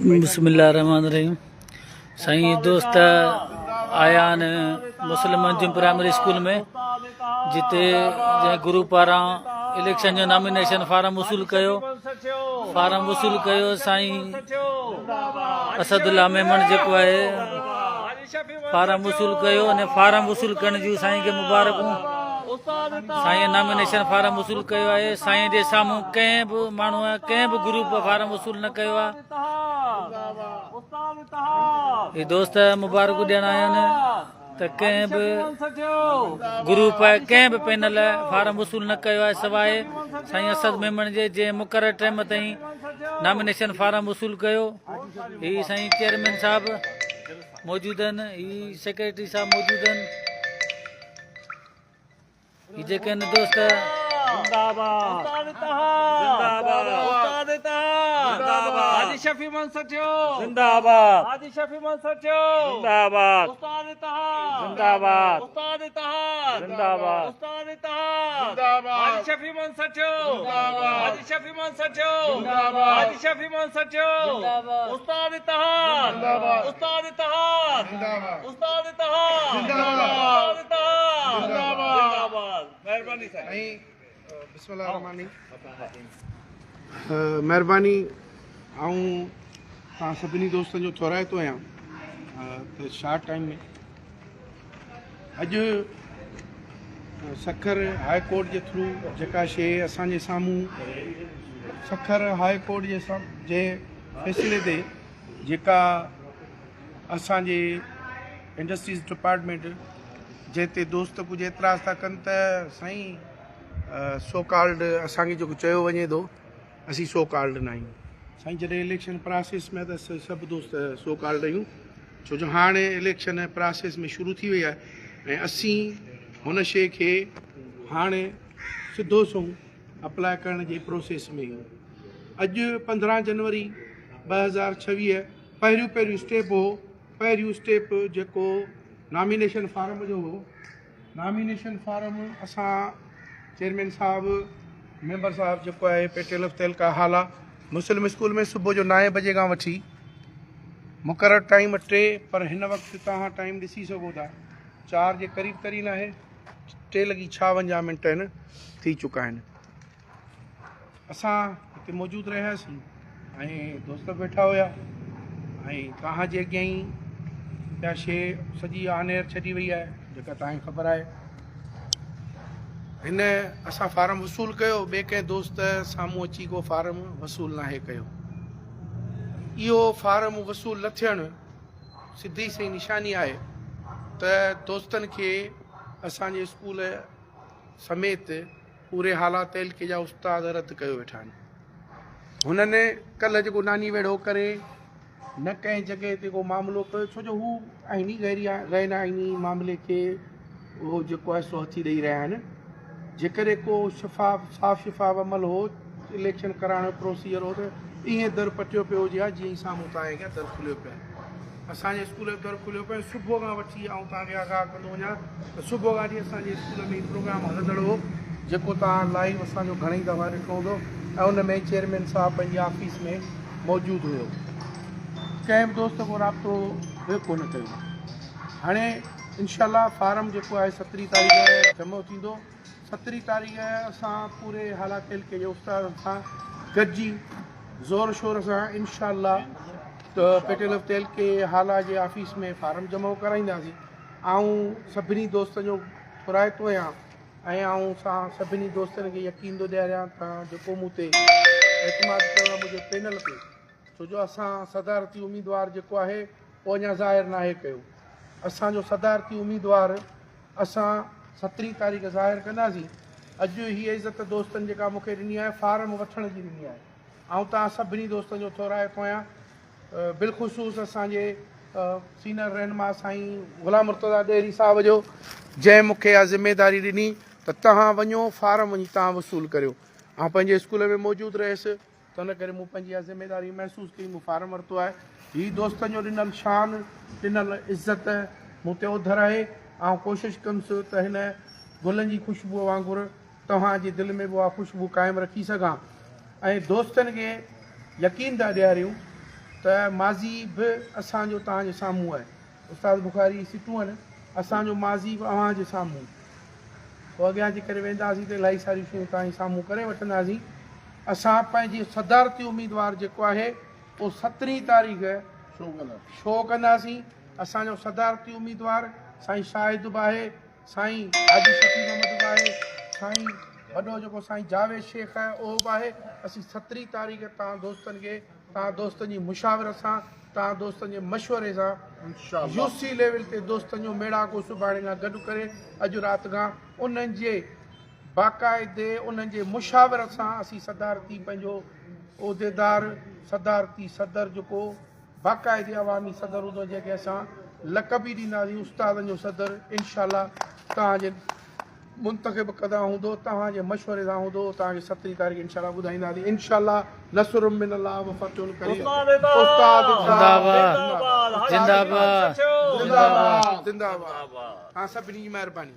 बिस्मिल्लाहिर्रहमानिर्रहीम। साईं दोस्त आया आहिनि मुस्लिम अंजुम प्राइमरी स्कूल में जिते जंहिं गुरु पारां इलेक्शन जो नॉमिनेशन फारम वसूल कयो। साईं असदुल्ला मेमन जेको आहे फारम वसूल कयो अने फारम वसूल करण जूं साईं खे मुबारकूं। साईं नॉमिनेशन फारम वसूल कयो आहे। साईं जे साम्हूं कंहिं बि माण्हू कंहिं बि ग्रुप फारम वसूल न कयो आहे। ही दोस्त मुबारकूं ॾियण आया आहिनि त कंहिं बि ग्रुप कंहिं बि पैनल फारम वसूल न कयो आहे सवाइ साईं असद मेमन जे जंहिं मुक़ररु टाइम ताईं नॉमिनेशन फारम वसूल कयो। ही साईं चेयरमैन साहब मौजूदु आहिनि, ही सेक्रेटरी साहब मौजूदु आहिनि। ही जेके आहिनि दोस्त हाजी शफी मनसठियो जिंदाबाद, हाजी शफी मनसठियो जिंदाबाद, उस्ताद इत्तेहाद जिंदाबाद, उस्ताद इत्तेहाद जिंदाबाद, उस्ताद इत्तेहाद जिंदाबाद, हाजी शफी मनसठियो जिंदाबाद, हाजी शफी मनसठियो जिंदाबाद, हाजी शफी मनसठियो जिंदाबाद, उस्ताद इत्तेहाद जिंदाबाद, उस्ताद इत्तेहाद जिंदाबाद, उस्ताद इत्तेहाद जिंदाबाद, उस्ताद इत्तेहाद जिंदाबाद। मेहरबानी साईं। महिरबानी। ऐं तव्हां सभिनी दोस्तनि जो थोराइतो आहियां त शार्ट टाइम में अॼु सखर हाई कोर्ट जे थ्रू जेका शइ असांजे साम्हूं सखर हाई कोर्ट जे फ़ैसिले ते जेका असांजे इंडस्ट्रीज़ डिपार्टमेंट जंहिं ते दोस्त कुझु एतिराज़ था कनि त साईं सो कॉल्ड असांखे जेको चयो वञे थो असीं सो कॉल्ड न आहियूं। साईं जॾहिं इलेक्शन प्रोसेस में त सभु दोस्त सो कॉल्ड आहियूं, छो जो हाणे इलेक्शन प्रोसेस में शुरू थी वई आहे ऐं असीं हुन शइ खे हाणे सिधो सो अप्लाई करण जे प्रोसेस में आहियूं। अॼु 15 जनवरी 2026 पहिरियों स्टेप हो। पहिरियों स्टेप जेको नॉमिनेशन फारम जो हो, नॉमिनेशन फारम असां चेयरमैन साहब मेंबर साहब जेको आहे पेटेल तेल का हाला मुस्लिम स्कूल में सुबुह जो 9 बजे खां वठी मुक़ररु टाइम 3, पर हिन वक़्तु तव्हां टाइम ॾिसी सघो था 4 जे क़रीब तरीन आहे। 3:56 आहिनि थी चुका आहिनि। असां हिते मौजूदु रहियासीं ऐं दोस्त वेठा हुया ऐं तव्हांजे अॻियां ई इहा शइ सॼी आनेर छॾी वई आहे जेका तव्हांखे ख़बर आहे। हिन असां फारम वसूल कयो, ॿिए कंहिं दोस्त साम्हूं अची को फारम वसूल नाहे कयो। इहो फारम वसूल न थियणु सिधी सही निशानी आहे त दोस्तनि खे असांजे स्कूल समेत पूरे हालात तहलके जा उस्ताद रद्द कयो वेठा आहिनि। हुननि कल्ह जेको नानी वेड़ो करे न कंहिं जॻह ते को मामिलो कयो, छो जो हू आइनी गैर आइनी मामले खे उहो जेको आहे सो हथी ॾेई रहिया आहिनि। जेकॾहिं को साफ़ शिफ़ाफ़ अमल हो, इलेक्शन कराइण जो प्रोसीजर हो त ईअं दर पटियो पियो हुजे हा जीअं साम्हूं तव्हांखे दर खुलियो पियो आहे। असांजे स्कूल जो दर खुलियो पियो आहे सुबुह खां वठी। ऐं तव्हांखे आगाह कंदो वञा त सुबुह खां वठी असांजे स्कूल में प्रोग्राम हलंदड़ हो जेको तव्हां लाइव असांजो घणेई दफ़ा ॾिठो हूंदो ऐं उन में चेयरमैन साहब पंहिंजी ऑफिस में मौजूदु हुयो। कंहिं बि दोस्त को राब्तो बि कोन कयो। हाणे इनशाला फारम जेको आहे 17 तारीख़ जमो थींदो। 17 तारीख़ असां पूरे हालात तहलके जे उस्तादनि सां गॾिजी ज़ोर शोर सां इनशाला त पेटेल तहलके हाला जे ऑफिस में फारम जमा कराईंदासीं। ऐं सभिनी दोस्तनि जो थोराइतो आहियां ऐं सभिनी दोस्तनि खे यकीन थो ॾियारियां त जेको मूं ते एतमाद कयो आहे मुंहिंजे पैनल ते, छो जो असां सदारती उम्मीदवार जेको आहे उहो अञा ज़ाहिर नाहे कयो। असांजो सदारती उम्मीदवार असां 17 तारीख़ ज़ाहिर कंदासीं। अॼु हीअ इज़त दोस्तनि जेका मूंखे ॾिनी आहे फारम वठण जी ॾिनी आहे। ऐं तव्हां सभिनी दोस्तनि जो थोराइतो आहियां, बिलख़ुसूस असांजे सीनियर रहनुमा साईं ग़ुलाम मुर्तज़ा ॾेरी साहब जो, जंहिं मूंखे इहा ज़िमेदारी ॾिनी त तव्हां वञो फारम वञी तव्हां वसूल करियो। ऐं पंहिंजे स्कूल में मौजूदु रहियसि त हुन करे मूं पंहिंजी इहा ज़िमेदारी महसूसु कई, मूं फारम वरितो आहे। हीअ दोस्तनि जो ॾिनल शान ॾिनल इज़त मूं ते उधर आहे। ऐं कोशिशि कंदुसि त हिन गुलनि जी ख़ुशबूअ वांगुरु तव्हांजे दिलि में बि उहा ख़ुशबू क़ाइमु रखी सघां ऐं दोस्तनि खे यकीन था ॾियारियूं त त माज़ी बि असांजो तव्हांजे साम्हूं आहे। उस्ताद बुखारी सिटूं आहिनि, असांजो माज़ी बि अव्हांजे साम्हूं। पोइ अॻियां जे करे वेंदासीं त इलाही सारियूं शयूं तव्हांजे साम्हूं करे वठंदासीं। असां पंहिंजी सदारती उम्मीदवार जेको आहे उहो 17 तारीख़ शो कंदासीं। असांजो सदारती उम्मीदवार साईं शाहिद बि आहे, साईं हाजी शफ़ी मोहम्मद बि आहे, साईं वॾो जेको साईं जावेद शेख आहे उहो बि आहे। असीं 17 तारीख़ तव्हां दोस्तनि खे, तव्हां दोस्तनि जी मुशावरत सां, तव्हां दोस्तनि जे मशवरे सां यूसी लेवल ते दोस्तनि जो मेड़ाको सुभाणे खां गॾु करे अॼु राति खां उन्हनि जे बाक़ाइदे उन्हनि जे मुशावरत सां असीं सदारती पंहिंजो उहिदेदार सदारती सदर जेको बाक़ाइदे अवामी सदर हूंदो जंहिंखे असां लक़ब ई ॾींदासीं उस्तादनि जो सदर इनशाला तव्हांजे मुंतख़िब कंदा हूंदो, तव्हांजे मशवरे सां हूंदो। तव्हांखे 17 तारीख़ इनशाला ॿुधाईंदासीं इनशाला। नसरुम मिनल्लाह व फतहुन करीम। उस्ताद जिंदाबाद जिंदाबाद जिंदाबाद जिंदाबाद। तव्हां सभिनी जी महिरबानी।